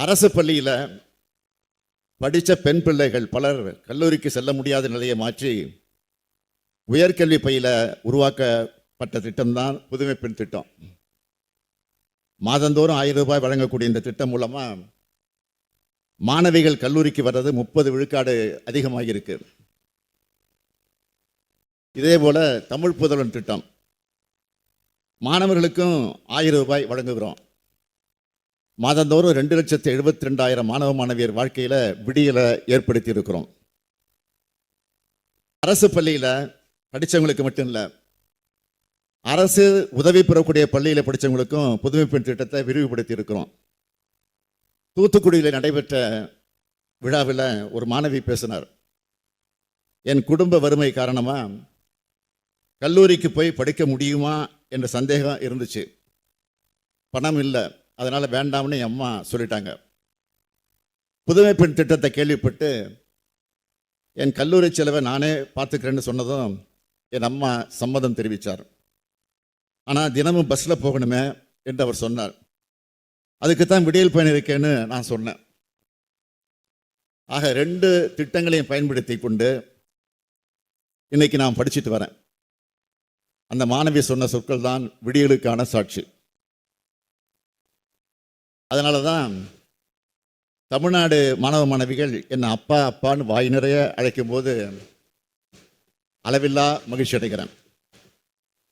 அரசு பள்ளியில் படித்த பெண் பிள்ளைகள் பலர் கல்லூரிக்கு செல்ல முடியாத நிலையை மாற்றி உயர்கல்வி பயில உருவாக்கப்பட்ட திட்டம்தான் புதுமை பெண் திட்டம். மாதந்தோறும் 1000 ரூபாய் வழங்கக்கூடிய இந்த திட்டம் மூலமாக மாணவிகள் கல்லூரிக்கு வர்றது 30 விழுக்காடு அதிகமாகியிருக்கு. இதே போல தமிழ் புதல்வன் திட்டம் மாணவர்களுக்கும் 1000 ரூபாய் வழங்குகிறோம். மாதந்தோறும் 2,72,000 மாணவ மாணவியர் வாழ்க்கையில் விடியலை ஏற்படுத்தி இருக்கிறோம். அரசு பள்ளியில் படித்தவங்களுக்கு மட்டும் இல்லை, அரசு உதவி பெறக்கூடிய பள்ளியில் படித்தவங்களுக்கும் புதுமை பெண் திட்டத்தை விரிவுபடுத்தி இருக்கிறோம். தூத்துக்குடியில் நடைபெற்ற விழாவில் ஒரு மாணவி பேசினார். என் குடும்ப வறுமை காரணமாக கல்லூரிக்கு போய் படிக்க முடியுமா என்ற சந்தேகம் இருந்துச்சு. பணம் இல்லை, அதனால் வேண்டாம்னு என் அம்மா சொல்லிட்டாங்க. புதுமை பெண் திட்டத்தை கேள்விப்பட்டு என் கல்லூரி செலவை நானே பார்த்துக்கிறேன்னு சொன்னதும் என் அம்மா சம்மதம் தெரிவித்தார். ஆனால் தினமும் பஸ்ஸில் போகணுமே என்று அவர் சொன்னார். அதுக்கு தான் விடியல் பயன் இருக்கேன்னு நான் சொன்னேன். ஆக 2 திட்டங்களையும் பயன்படுத்தி கொண்டு இன்னைக்கு நான் படிச்சுட்டு வரேன். அந்த மாணவி சொன்ன சொற்கள் தான் விடியலுக்கான சாட்சி. அதனால தான் தமிழ்நாடு மாணவ மாணவிகள் என்னை அப்பா அப்பான்னு வாய் நிறைய அழைக்கும் போது அளவில்லா மகிழ்ச்சி அடைகிறேன்.